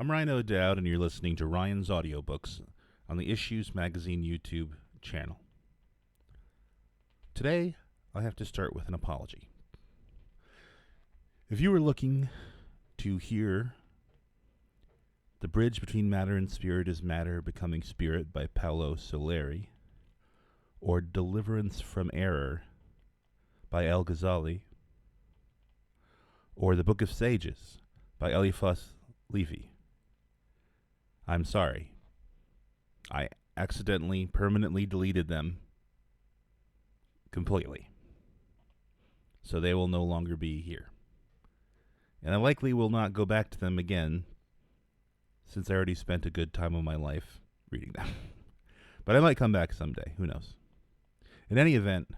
I'm Ryan O'Doud, and you're listening to Ryan's Audiobooks on the Issues Magazine YouTube channel. Today, I have to start with an apology. If you were looking to hear The Bridge Between Matter and Spirit is Matter Becoming Spirit by Paolo Soleri, or Deliverance from Error by El Ghazali, or The Book of Sages by Eliphas Levi, I'm sorry. I accidentally, permanently deleted them completely. So they will no longer be here. And I likely will not go back to them again, since I already spent a good time of my life reading them. But I might come back someday. Who knows? In any event,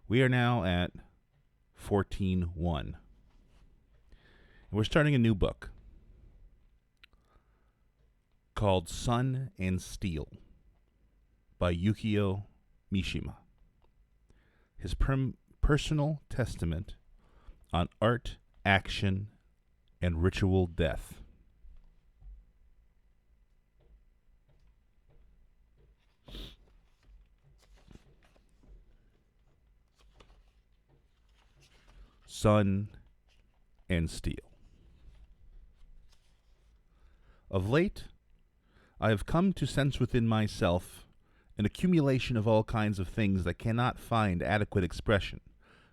we are now at 14.1. And we're starting a new book called Sun and Steel by Yukio Mishima. His personal testament on art, action, and ritual death. Sun and Steel. Of late, I have come to sense within myself an accumulation of all kinds of things that cannot find adequate expression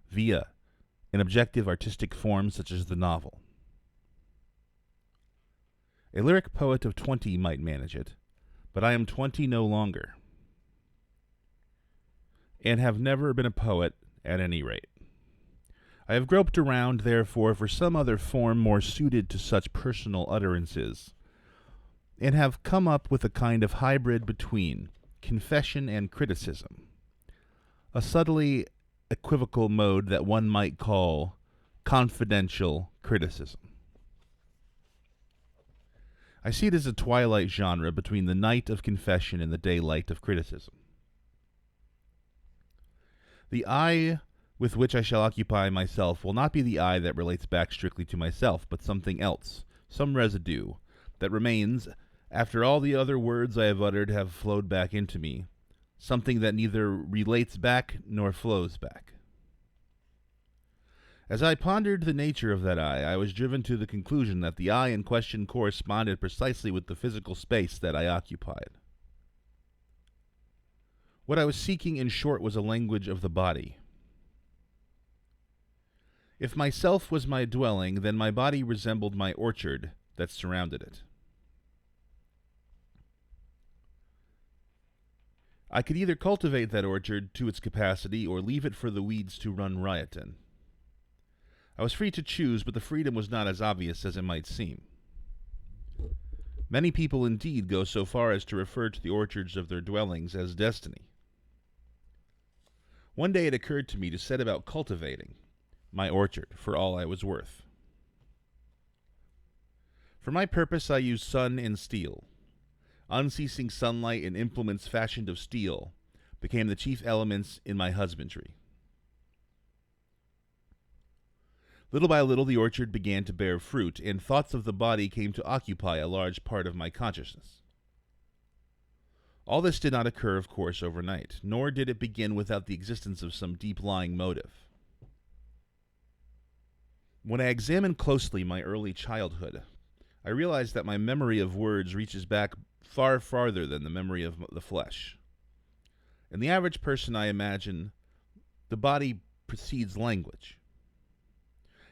via an objective artistic form such as the novel. A lyric poet of 20 might manage it, but I am 20 no longer, and have never been a poet at any rate. I have groped around, therefore, for some other form more suited to such personal utterances, and have come up with a kind of hybrid between confession and criticism, a subtly equivocal mode that one might call confidential criticism. I see it as a twilight genre between the night of confession and the daylight of criticism. The eye with which I shall occupy myself will not be the eye that relates back strictly to myself, but something else, some residue, that remains after all the other words I have uttered have flowed back into me, something that neither relates back nor flows back. As I pondered the nature of that eye, I was driven to the conclusion that the eye in question corresponded precisely with the physical space that I occupied. What I was seeking, in short, was a language of the body. If myself was my dwelling, then my body resembled my orchard that surrounded it. I could either cultivate that orchard to its capacity or leave it for the weeds to run riot in. I was free to choose, but the freedom was not as obvious as it might seem. Many people indeed go so far as to refer to the orchards of their dwellings as destiny. One day it occurred to me to set about cultivating my orchard for all I was worth. For my purpose I used sun and steel. Unceasing sunlight and implements fashioned of steel became the chief elements in my husbandry. Little by little the orchard began to bear fruit, and thoughts of the body came to occupy a large part of my consciousness. All this did not occur, of course, overnight, nor did it begin without the existence of some deep-lying motive. When I examined closely my early childhood, I realized that my memory of words reaches back far farther than the memory of the flesh. In the average person, I imagine, the body precedes language.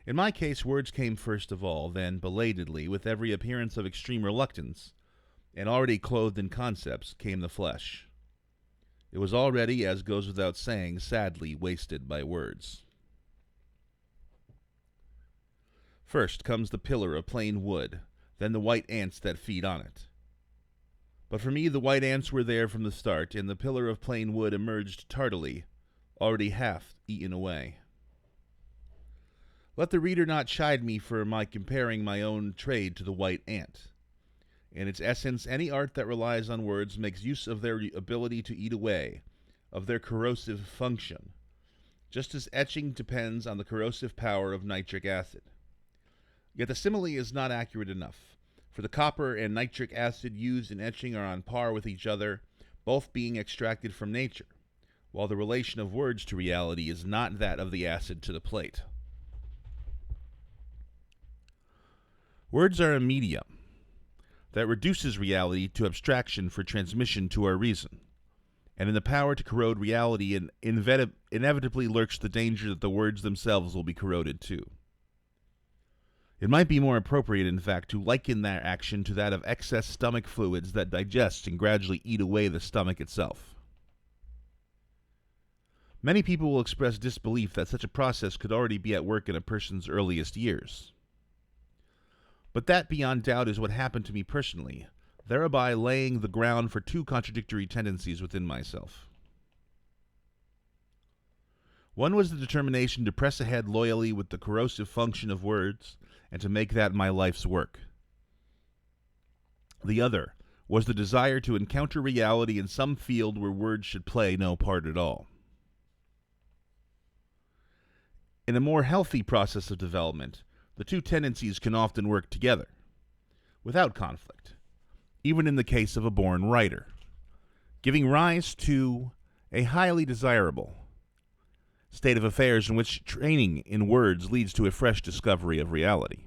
In my case, words came first of all, then, belatedly, with every appearance of extreme reluctance, and already clothed in concepts, came the flesh. It was already, as goes without saying, sadly wasted by words. First comes the pillar of plain wood, then the white ants that feed on it. But for me the white ants were there from the start, and the pillar of plain wood emerged tardily, already half eaten away. Let the reader not chide me for my comparing my own trade to the white ant. In its essence, any art that relies on words makes use of their ability to eat away, of their corrosive function, just as etching depends on the corrosive power of nitric acid. Yet the simile is not accurate enough, for the copper and nitric acid used in etching are on par with each other, both being extracted from nature, while the relation of words to reality is not that of the acid to the plate. Words are a medium that reduces reality to abstraction for transmission to our reason, and in the power to corrode reality inevitably lurks the danger that the words themselves will be corroded too. It might be more appropriate, in fact, to liken that action to that of excess stomach fluids that digest and gradually eat away the stomach itself. Many people will express disbelief that such a process could already be at work in a person's earliest years. But that, beyond doubt, is what happened to me personally, thereby laying the ground for two contradictory tendencies within myself. One was the determination to press ahead loyally with the corrosive function of words and to make that my life's work. The other was the desire to encounter reality in some field where words should play no part at all. In a more healthy process of development, the two tendencies can often work together, without conflict, even in the case of a born writer, giving rise to a highly desirable state of affairs in which training in words leads to a fresh discovery of reality.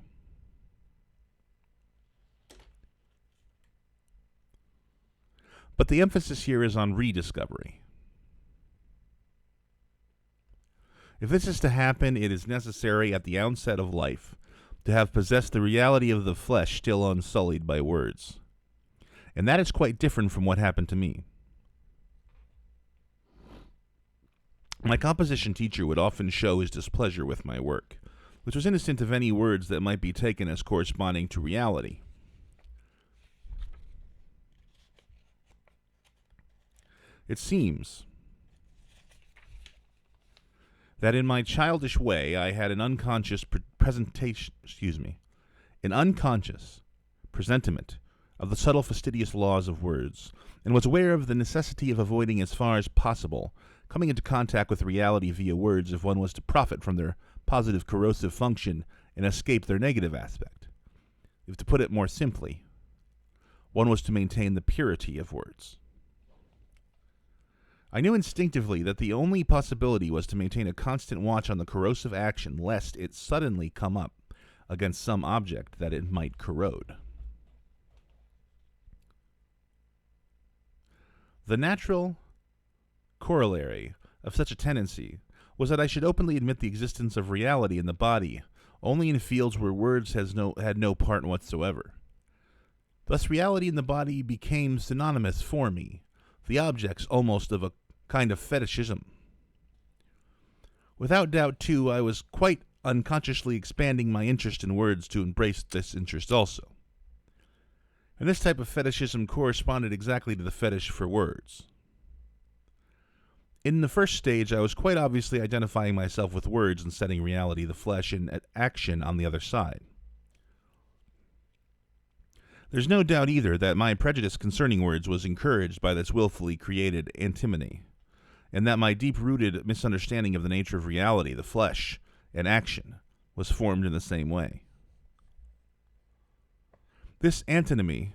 But the emphasis here is on rediscovery. If this is to happen, it is necessary at the outset of life to have possessed the reality of the flesh still unsullied by words. And that is quite different from what happened to me. My composition teacher would often show his displeasure with my work, which was innocent of any words that might be taken as corresponding to reality. It seems that in my childish way I had an unconscious presentiment of the subtle fastidious laws of words, and was aware of the necessity of avoiding as far as possible coming into contact with reality via words if one was to profit from their positive corrosive function and escape their negative aspect. If to put it more simply, one was to maintain the purity of words. I knew instinctively that the only possibility was to maintain a constant watch on the corrosive action lest it suddenly come up against some object that it might corrode. The natural corollary of such a tendency was that I should openly admit the existence of reality in the body only in fields where words had no part whatsoever. Thus reality in the body became synonymous for me, the objects almost of a kind of fetishism. Without doubt, too, I was quite unconsciously expanding my interest in words to embrace this interest also. And this type of fetishism corresponded exactly to the fetish for words. In the first stage, I was quite obviously identifying myself with words and setting reality, the flesh, in action on the other side. There's no doubt either that my prejudice concerning words was encouraged by this willfully created antinomy, and that my deep-rooted misunderstanding of the nature of reality, the flesh, and action was formed in the same way. This antinomy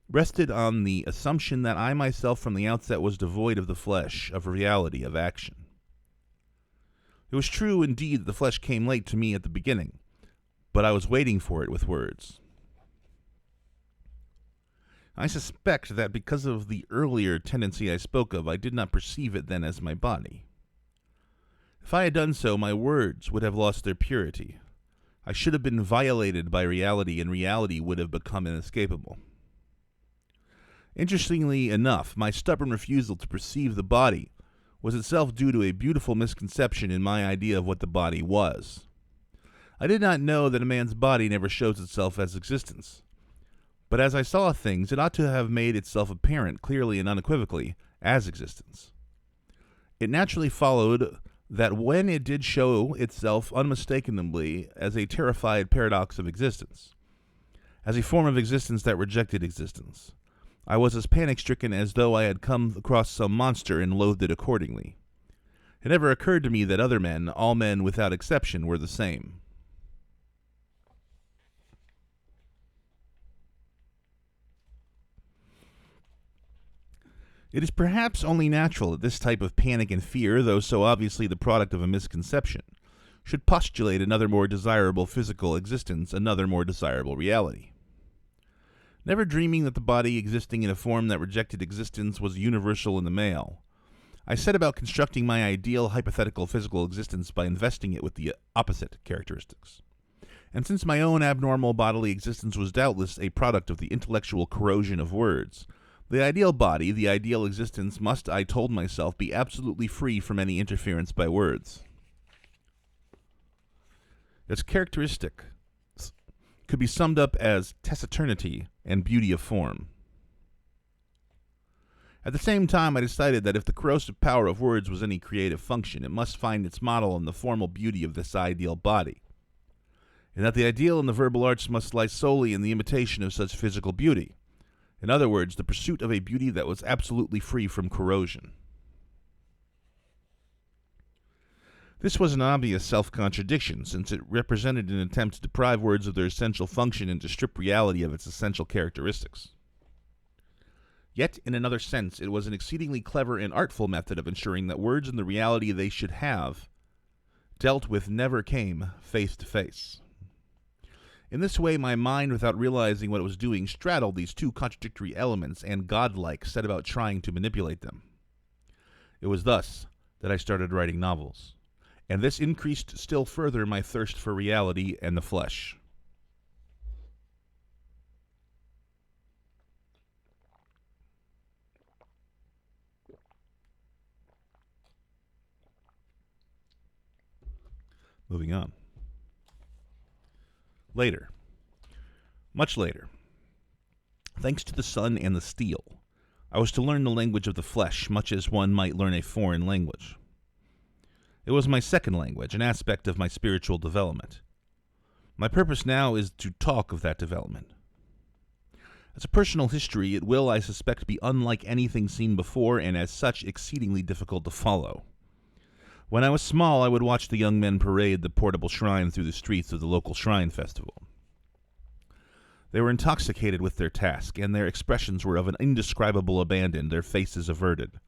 rested on the assumption that I myself from the outset was devoid of the flesh, of reality, of action. It was true, indeed, that the flesh came late to me at the beginning, but I was waiting for it with words. I suspect that because of the earlier tendency I spoke of, I did not perceive it then as my body. If I had done so, my words would have lost their purity. I should have been violated by reality, and reality would have become inescapable. Interestingly enough, my stubborn refusal to perceive the body was itself due to a beautiful misconception in my idea of what the body was. I did not know that a man's body never shows itself as existence. But as I saw things, it ought to have made itself apparent clearly and unequivocally as existence. It naturally followed that when it did show itself unmistakably as a terrified paradox of existence, as a form of existence that rejected existence, I was as panic-stricken as though I had come across some monster and loathed it accordingly. It never occurred to me that other men, all men without exception, were the same. It is perhaps only natural that this type of panic and fear, though so obviously the product of a misconception, should postulate another more desirable physical existence, another more desirable reality. Never dreaming that the body existing in a form that rejected existence was universal in the male, I set about constructing my ideal hypothetical physical existence by investing it with the opposite characteristics. And since my own abnormal bodily existence was doubtless a product of the intellectual corrosion of words, the ideal body, the ideal existence, must, I told myself, be absolutely free from any interference by words. Its characteristic could be summed up as taciturnity and beauty of form. At the same time, I decided that if the corrosive power of words was any creative function, it must find its model in the formal beauty of this ideal body, and that the ideal in the verbal arts must lie solely in the imitation of such physical beauty. In other words, the pursuit of a beauty that was absolutely free from corrosion. This was an obvious self-contradiction, since it represented an attempt to deprive words of their essential function and to strip reality of its essential characteristics. Yet, in another sense, it was an exceedingly clever and artful method of ensuring that words and the reality they should have dealt with never came face to face. In this way, my mind, without realizing what it was doing, straddled these two contradictory elements and, godlike, set about trying to manipulate them. It was thus that I started writing novels, and this increased still further my thirst for reality and the flesh. Moving on. Later. Much later. Thanks to the sun and the steel, I was to learn the language of the flesh, much as one might learn a foreign language. It was my second language, an aspect of my spiritual development. My purpose now is to talk of that development. As a personal history, it will, I suspect, be unlike anything seen before, and as such exceedingly difficult to follow. When I was small, I would watch the young men parade the portable shrine through the streets of the local shrine festival. They were intoxicated with their task, and their expressions were of an indescribable abandon, their faces averted.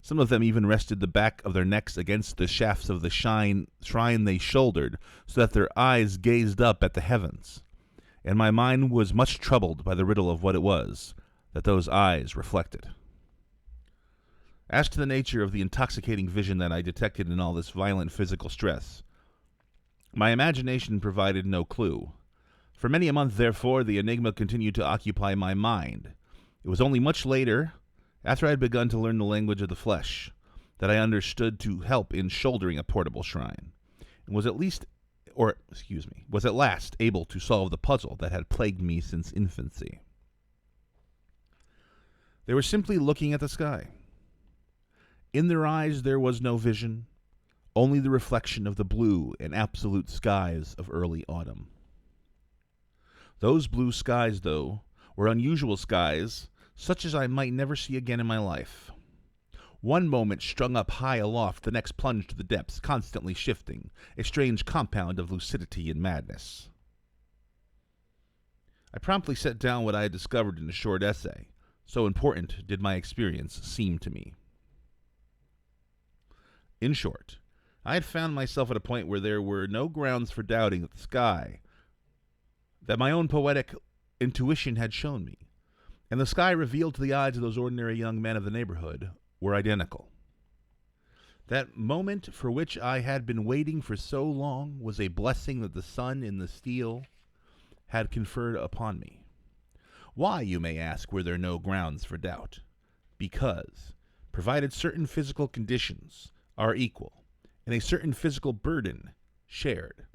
Some of them even rested the back of their necks against the shafts of the shrine they shouldered, so that their eyes gazed up at the heavens. And my mind was much troubled by the riddle of what it was that those eyes reflected. As to the nature of the intoxicating vision that I detected in all this violent physical stress, my imagination provided no clue. For many a month, therefore, the enigma continued to occupy my mind. It was only much later, after I had begun to learn the language of the flesh, that I understood to help in shouldering a portable shrine, and was at last able to solve the puzzle that had plagued me since infancy. They were simply looking at the sky. In their eyes there was no vision, only the reflection of the blue and absolute skies of early autumn. Those blue skies, though, were unusual skies, such as I might never see again in my life. One moment strung up high aloft, the next plunged to the depths, constantly shifting, a strange compound of lucidity and madness. I promptly set down what I had discovered in a short essay, so important did my experience seem to me. In short, I had found myself at a point where there were no grounds for doubting that the sky, that my own poetic intuition had shown me, and the sky revealed to the eyes of those ordinary young men of the neighborhood, were identical. That moment for which I had been waiting for so long was a blessing that the sun in the steel had conferred upon me. Why, you may ask, were there no grounds for doubt? Because, provided certain physical conditions are equal, and a certain physical burden shared,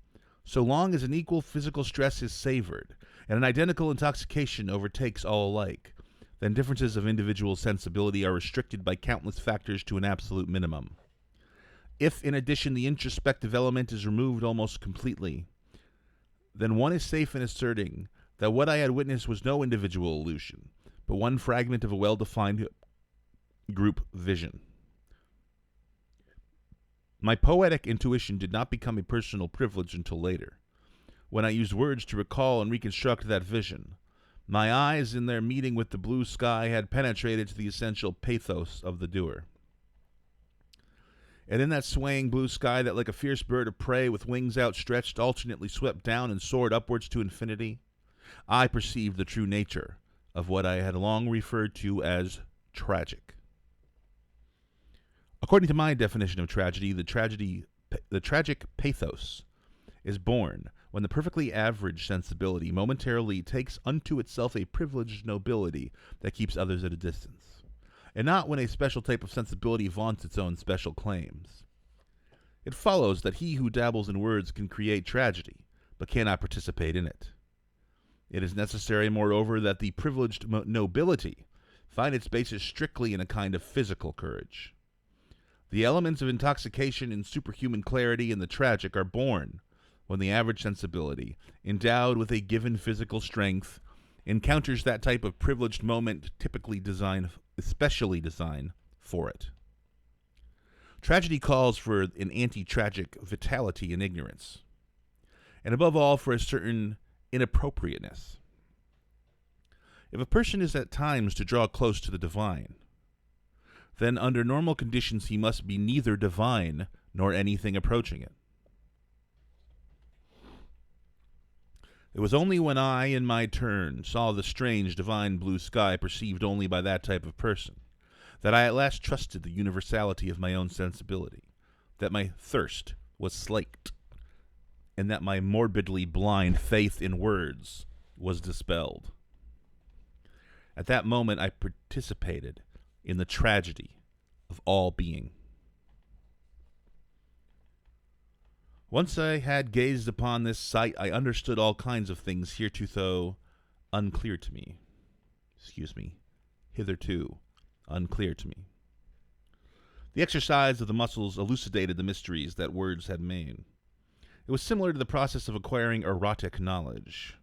so long as an equal physical stress is savored, and an identical intoxication overtakes all alike, then differences of individual sensibility are restricted by countless factors to an absolute minimum. If, in addition, the introspective element is removed almost completely, then one is safe in asserting that what I had witnessed was no individual illusion, but one fragment of a well-defined group vision. My poetic intuition did not become a personal privilege until later, when I used words to recall and reconstruct that vision, My eyes, in their meeting with the blue sky, had penetrated to the essential pathos of the doer. And in that swaying blue sky that like a fierce bird of prey with wings outstretched alternately swept down and soared upwards to infinity, I perceived the true nature of what I had long referred to as tragic. According to my definition of tragedy, the tragic pathos is born when the perfectly average sensibility momentarily takes unto itself a privileged nobility that keeps others at a distance, and not when a special type of sensibility vaunts its own special claims. It follows that he who dabbles in words can create tragedy, but cannot participate in it. It is necessary, moreover, that the privileged nobility find its basis strictly in a kind of physical courage. The elements of intoxication and superhuman clarity in the tragic are born when the average sensibility, endowed with a given physical strength, encounters that type of privileged moment especially designed for it. Tragedy calls for an anti-tragic vitality and ignorance, and above all for a certain inappropriateness. If a person is at times to draw close to the divine, then under normal conditions he must be neither divine nor anything approaching it. It was only when I, in my turn, saw the strange divine blue sky perceived only by that type of person, that I at last trusted the universality of my own sensibility, that my thirst was slaked, and that my morbidly blind faith in words was dispelled. At that moment I participated in the tragedy of all being. Once I had gazed upon this sight, I understood all kinds of things hitherto unclear to me. The exercise of the muscles elucidated the mysteries that words had made. It was similar to the process of acquiring erotic knowledge.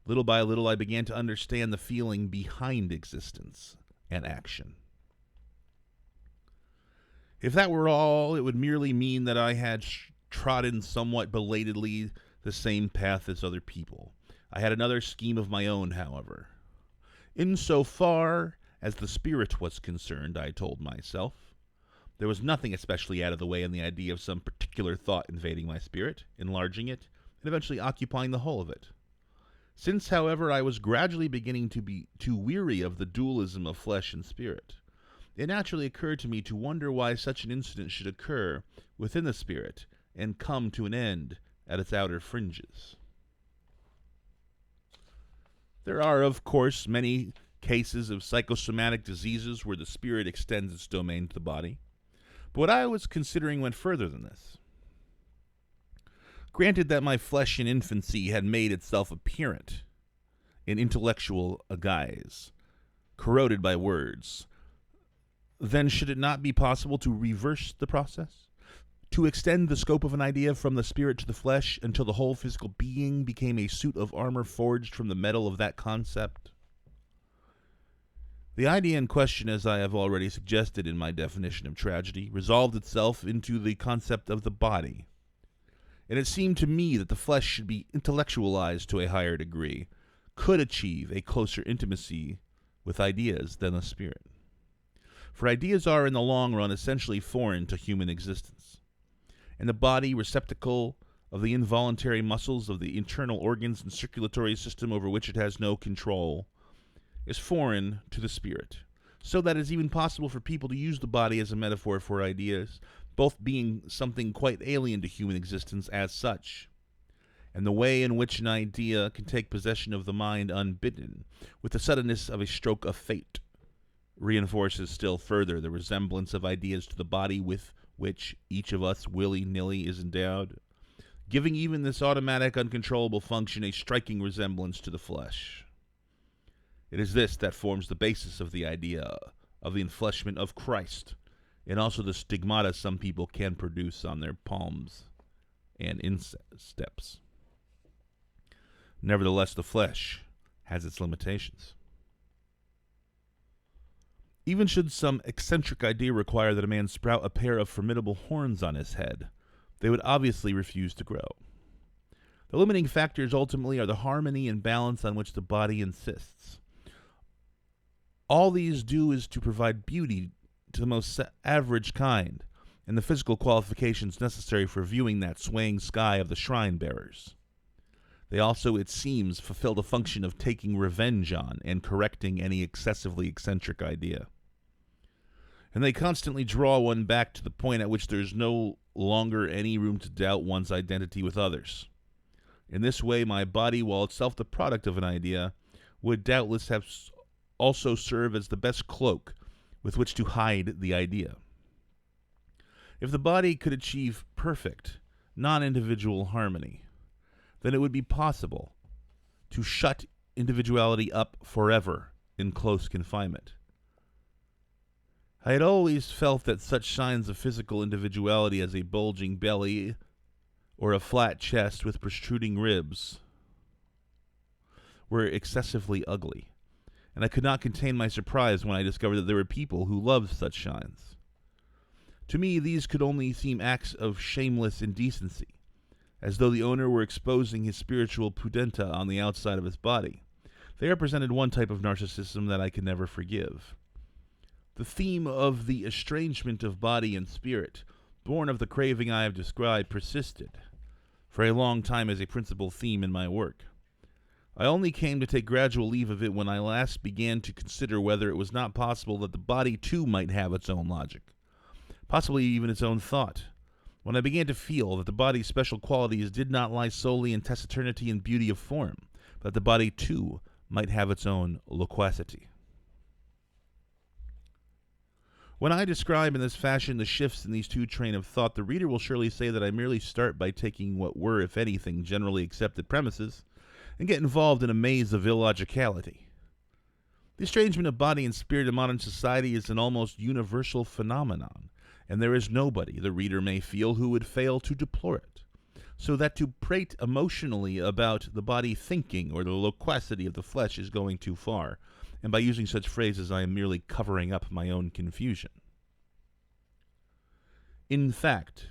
Little by little, I began to understand the feeling behind existence and action. If that were all, it would merely mean that I had trodden somewhat belatedly the same path as other people. I had another scheme of my own, however. In so far as the spirit was concerned, I told myself, there was nothing especially out of the way in the idea of some particular thought invading my spirit, enlarging it, and eventually occupying the whole of it. Since, however, I was gradually beginning to be too weary of the dualism of flesh and spirit, it naturally occurred to me to wonder why such an incident should occur within the spirit and come to an end at its outer fringes. There are, of course, many cases of psychosomatic diseases where the spirit extends its domain to the body, but what I was considering went further than this. Granted that my flesh in infancy had made itself apparent in intellectual guise, corroded by words, then should it not be possible to reverse the process? To extend the scope of an idea from the spirit to the flesh until the whole physical being became a suit of armor forged from the metal of that concept? The idea in question, as I have already suggested in my definition of tragedy, resolved itself into the concept of the body, and it seemed to me that the flesh should be intellectualized to a higher degree, could achieve a closer intimacy with ideas than the spirit. For ideas are, in the long run, essentially foreign to human existence, and the body, receptacle of the involuntary muscles of the internal organs and circulatory system over which it has no control, is foreign to the spirit, so that it is even possible for people to use the body as a metaphor for ideas, both being something quite alien to human existence as such. And the way in which an idea can take possession of the mind unbidden, with the suddenness of a stroke of fate, reinforces still further the resemblance of ideas to the body with which each of us willy-nilly is endowed, giving even this automatic, uncontrollable function a striking resemblance to the flesh. It is this that forms the basis of the idea of the enfleshment of Christ, and also the stigmata some people can produce on their palms and insteps. Nevertheless, the flesh has its limitations. Even should some eccentric idea require that a man sprout a pair of formidable horns on his head, they would obviously refuse to grow. The limiting factors ultimately are the harmony and balance on which the body insists. All these do is to provide beauty to the most average kind, and the physical qualifications necessary for viewing that swaying sky of the shrine bearers. They also, it seems, fulfill the function of taking revenge on and correcting any excessively eccentric idea. And they constantly draw one back to the point at which there is no longer any room to doubt one's identity with others. In this way, my body, while itself the product of an idea, would doubtless have also serve as the best cloak with which to hide the idea. If the body could achieve perfect, non-individual harmony, then it would be possible to shut individuality up forever in close confinement. I had always felt that such signs of physical individuality as a bulging belly or a flat chest with protruding ribs were excessively ugly, and I could not contain my surprise when I discovered that there were people who loved such signs. To me, these could only seem acts of shameless indecency, as though the owner were exposing his spiritual pudenta on the outside of his body. They represented one type of narcissism that I could never forgive. The theme of the estrangement of body and spirit, born of the craving I have described, persisted for a long time as a principal theme in my work. I only came to take gradual leave of it when I last began to consider whether it was not possible that the body too might have its own logic, possibly even its own thought. When I began to feel that the body's special qualities did not lie solely in taciturnity and beauty of form, but that the body, too, might have its own loquacity. When I describe in this fashion the shifts in these two trains of thought, the reader will surely say that I merely start by taking what were, if anything, generally accepted premises, and get involved in a maze of illogicality. The estrangement of body and spirit in modern society is an almost universal phenomenon, and there is nobody, the reader may feel, who would fail to deplore it. So that to prate emotionally about the body thinking or the loquacity of the flesh is going too far, and by using such phrases I am merely covering up my own confusion. In fact,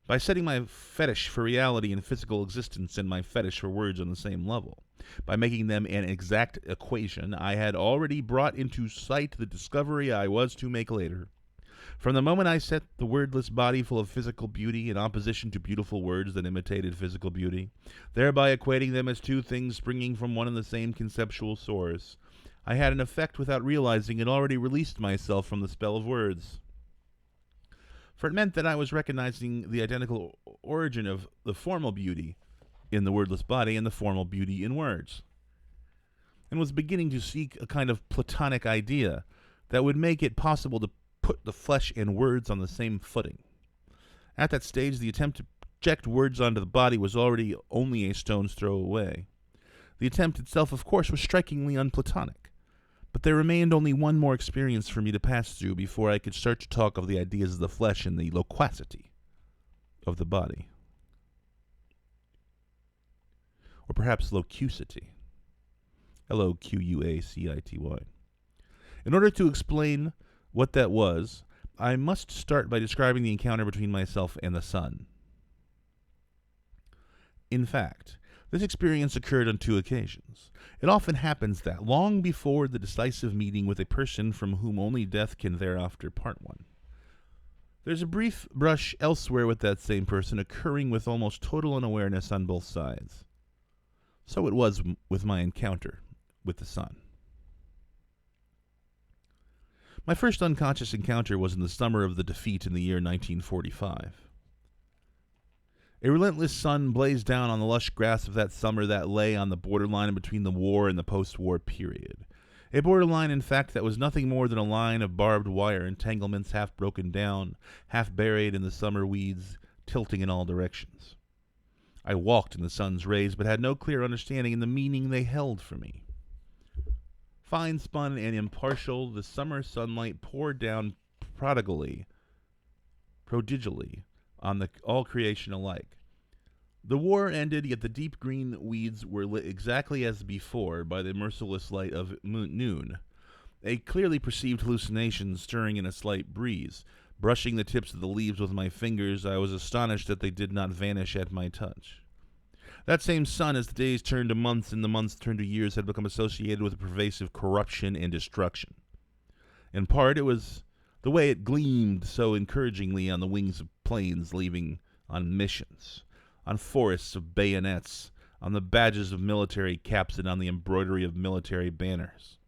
by setting my fetish for reality and physical existence and my fetish for words on the same level, by making them an exact equation, I had already brought into sight the discovery I was to make later. From the moment I set the wordless body full of physical beauty in opposition to beautiful words that imitated physical beauty, thereby equating them as two things springing from one and the same conceptual source, I had in effect, without realizing it, already released myself from the spell of words. For it meant that I was recognizing the identical origin of the formal beauty in the wordless body and the formal beauty in words, and was beginning to seek a kind of Platonic idea that would make it possible to put the flesh and words on the same footing. At that stage, the attempt to project words onto the body was already only a stone's throw away. The attempt itself, of course, was strikingly un-Platonic, but there remained only one more experience for me to pass through before I could start to talk of the ideas of the flesh and the loquacity of the body. Or perhaps locucity. L-O-Q-U-A-C-I-T-Y. In order to explain what that was, I must start by describing the encounter between myself and the sun. In fact, this experience occurred on two occasions. It often happens that, long before the decisive meeting with a person from whom only death can thereafter part one, there's a brief brush elsewhere with that same person, occurring with almost total unawareness on both sides. So it was with my encounter with the sun. My first unconscious encounter was in the summer of the defeat in the year 1945. A relentless sun blazed down on the lush grass of that summer that lay on the borderline between the war and the post-war period. A borderline, in fact, that was nothing more than a line of barbed wire entanglements half broken down, half buried in the summer weeds, tilting in all directions. I walked in the sun's rays, but had no clear understanding in the meaning they held for me. Fine-spun and impartial, the summer sunlight poured down prodigally on all creation alike. The war ended, yet the deep green weeds were lit exactly as before by the merciless light of noon, a clearly perceived hallucination stirring in a slight breeze. Brushing the tips of the leaves with my fingers, I was astonished that they did not vanish at my touch. That same sun, as the days turned to months and the months turned to years, had become associated with pervasive corruption and destruction. In part, it was the way it gleamed so encouragingly on the wings of planes leaving on missions, on forests of bayonets, on the badges of military caps, and on the embroidery of military banners.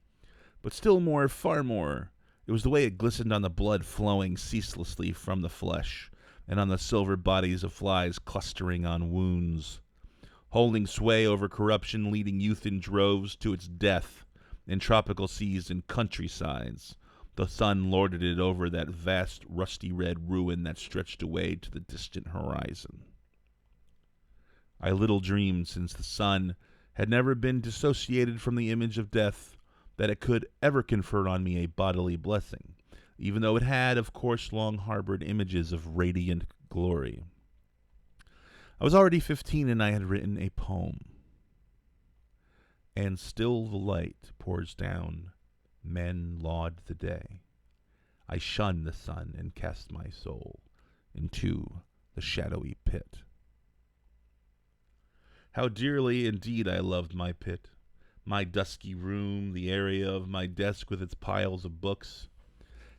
But still more, far more, it was the way it glistened on the blood flowing ceaselessly from the flesh, and on the silver bodies of flies clustering on wounds, holding sway over corruption, leading youth in droves to its death in tropical seas and countrysides. The sun lorded it over that vast rusty red ruin that stretched away to the distant horizon. I little dreamed, since the sun had never been dissociated from the image of death, that it could ever confer on me a bodily blessing, even though it had, of course, long harbored images of radiant glory. I was already 15, and I had written a poem. And still the light pours down, men laud the day. I shun the sun and cast my soul into the shadowy pit. How dearly indeed I loved my pit, my dusky room, the area of my desk with its piles of books.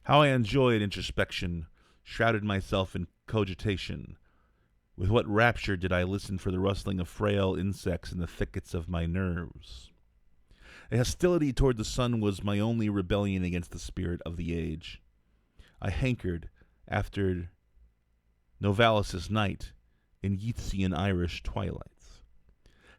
How I enjoyed introspection, shrouded myself in cogitation. With what rapture did I listen for the rustling of frail insects in the thickets of my nerves. A hostility toward the sun was my only rebellion against the spirit of the age. I hankered after Novalis' night in Yeatsian Irish twilights.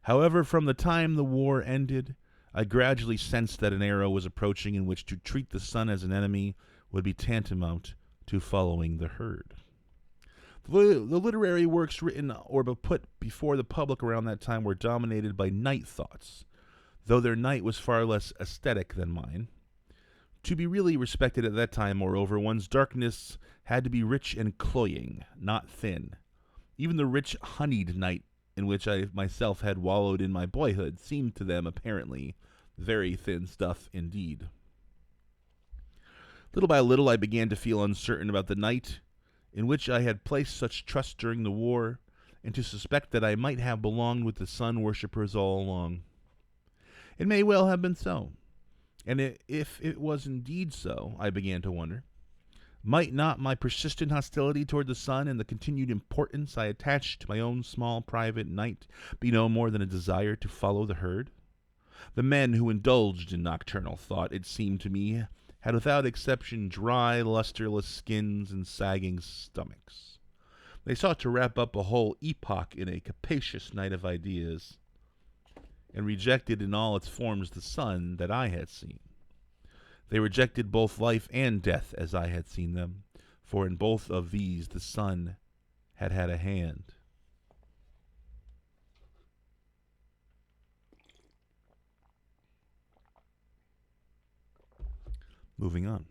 However, from the time the war ended, I gradually sensed that an era was approaching in which to treat the sun as an enemy would be tantamount to following the herd. The literary works written or put before the public around that time were dominated by night thoughts, though their night was far less aesthetic than mine. To be really respected at that time, moreover, one's darkness had to be rich and cloying, not thin. Even the rich, honeyed night in which I myself had wallowed in my boyhood seemed to them, apparently, very thin stuff indeed. Little by little, I began to feel uncertain about the night in which I had placed such trust during the war, and to suspect that I might have belonged with the sun worshippers all along. It may well have been so, and if it was indeed so, I began to wonder, might not my persistent hostility toward the sun and the continued importance I attached to my own small private night be no more than a desire to follow the herd? The men who indulged in nocturnal thought, it seemed to me, had without exception dry, lusterless skins and sagging stomachs. They sought to wrap up a whole epoch in a capacious night of ideas, and rejected in all its forms the sun that I had seen. They rejected both life and death as I had seen them, for in both of these the sun had had a hand. Moving on.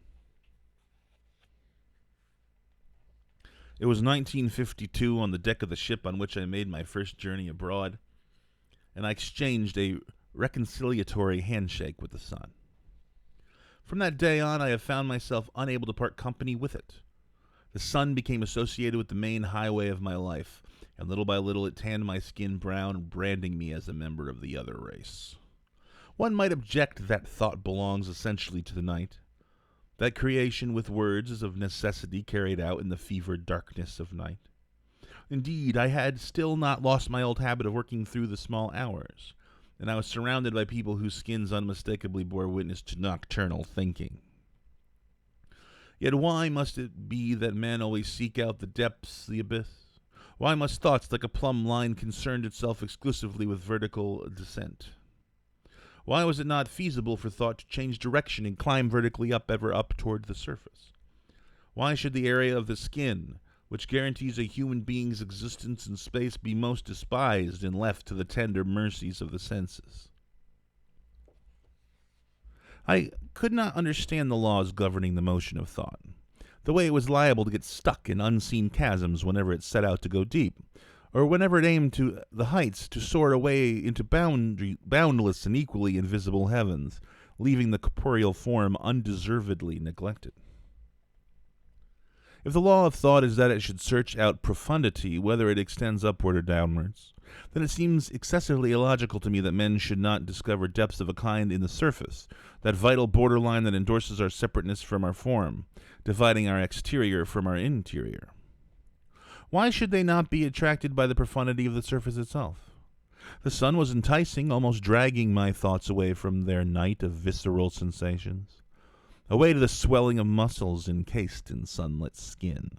It was 1952 on the deck of the ship on which I made my first journey abroad, and I exchanged a reconciliatory handshake with the sun. From that day on, I have found myself unable to part company with it. The sun became associated with the main highway of my life, and little by little it tanned my skin brown, branding me as a member of the other race. One might object that thought belongs essentially to the night. That creation with words is of necessity carried out in the fevered darkness of night. Indeed, I had still not lost my old habit of working through the small hours, and I was surrounded by people whose skins unmistakably bore witness to nocturnal thinking. Yet why must it be that men always seek out the depths, the abyss? Why must thoughts, like a plumb line, concern itself exclusively with vertical descent? Why was it not feasible for thought to change direction and climb vertically up, ever up toward the surface? Why should the area of the skin, which guarantees a human being's existence in space, be most despised and left to the tender mercies of the senses? I could not understand the laws governing the motion of thought, the way it was liable to get stuck in unseen chasms whenever it set out to go deep, or whenever it aimed to the heights to soar away into boundless and equally invisible heavens, leaving the corporeal form undeservedly neglected. If the law of thought is that it should search out profundity, whether it extends upward or downwards, then it seems excessively illogical to me that men should not discover depths of a kind in the surface, that vital borderline that endorses our separateness from our form, dividing our exterior from our interior. Why should they not be attracted by the profundity of the surface itself? The sun was enticing, almost dragging my thoughts away from their night of visceral sensations, away to the swelling of muscles encased in sunlit skin.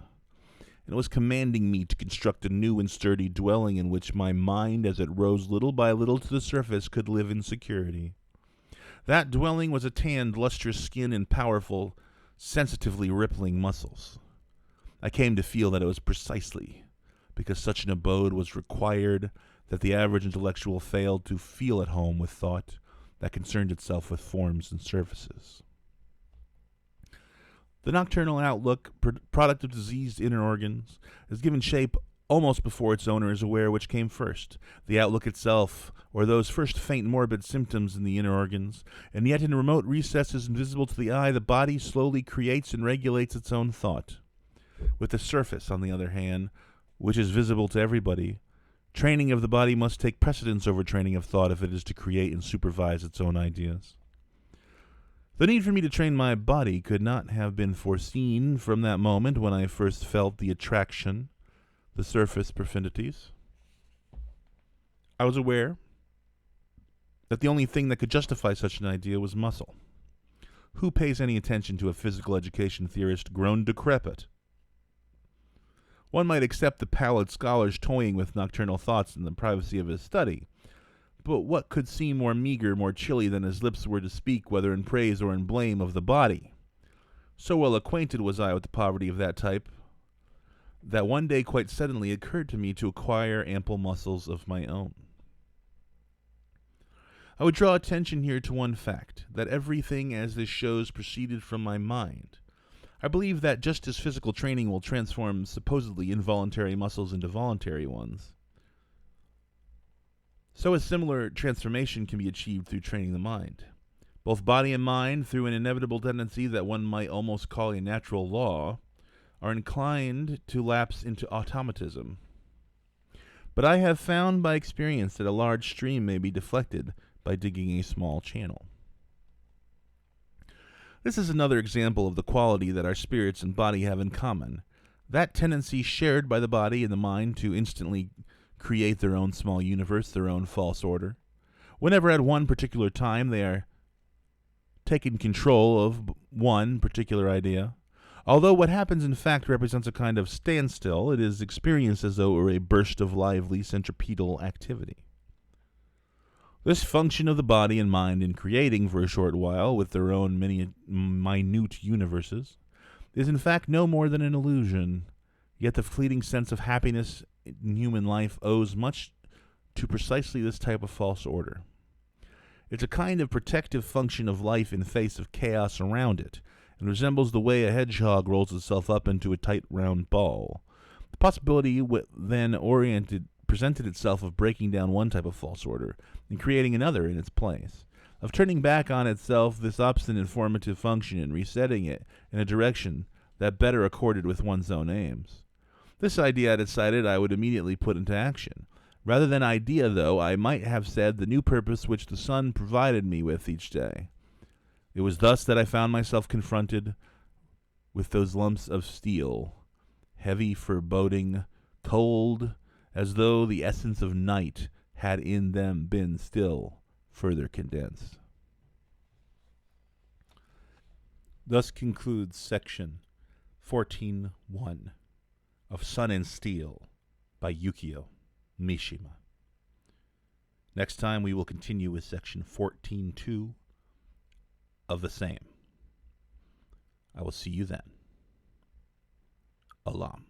And it was commanding me to construct a new and sturdy dwelling in which my mind, as it rose little by little to the surface, could live in security. That dwelling was a tanned, lustrous skin and powerful, sensitively rippling muscles. I came to feel that it was precisely because such an abode was required that the average intellectual failed to feel at home with thought that concerned itself with forms and surfaces. The nocturnal outlook, product of diseased inner organs, is given shape almost before its owner is aware which came first, the outlook itself, or those first faint morbid symptoms in the inner organs, and yet in remote recesses invisible to the eye, the body slowly creates and regulates its own thought. With the surface, on the other hand, which is visible to everybody, training of the body must take precedence over training of thought if it is to create and supervise its own ideas. The need for me to train my body could not have been foreseen from that moment when I first felt the attraction, the surface profundities. I was aware that the only thing that could justify such an idea was muscle. Who pays any attention to a physical education theorist grown decrepit? One might accept the pallid scholar's toying with nocturnal thoughts in the privacy of his study, but what could seem more meager, more chilly than his lips were to speak, whether in praise or in blame, of the body? So well acquainted was I with the poverty of that type, that one day quite suddenly it occurred to me to acquire ample muscles of my own. I would draw attention here to one fact, that everything as this shows proceeded from my mind. I believe that just as physical training will transform supposedly involuntary muscles into voluntary ones, so a similar transformation can be achieved through training the mind. Both body and mind, through an inevitable tendency that one might almost call a natural law, are inclined to lapse into automatism. But I have found by experience that a large stream may be deflected by digging a small channel. This is another example of the quality that our spirits and body have in common, that tendency shared by the body and the mind to instantly create their own small universe, their own false order. Whenever at one particular time they are taking control of one particular idea, although what happens in fact represents a kind of standstill, it is experienced as though it were a burst of lively centripetal activity. This function of the body and mind in creating for a short while with their own minute universes is in fact no more than an illusion, yet the fleeting sense of happiness in human life owes much to precisely this type of false order. It's a kind of protective function of life in face of chaos around it, and resembles the way a hedgehog rolls itself up into a tight round ball. The possibility then presented itself of breaking down one type of false order and creating another in its place, of turning back on itself this obstinate formative function and resetting it in a direction that better accorded with one's own aims. This idea I decided I would immediately put into action. Rather than idea, though, I might have said the new purpose which the sun provided me with each day. It was thus that I found myself confronted with those lumps of steel, heavy, foreboding, cold, as though the essence of night had in them been still further condensed. Thus concludes section 14.1 of Sun and Steel by Yukio Mishima. Next time we will continue with section 14.2 of the same. I will see you then. Alam.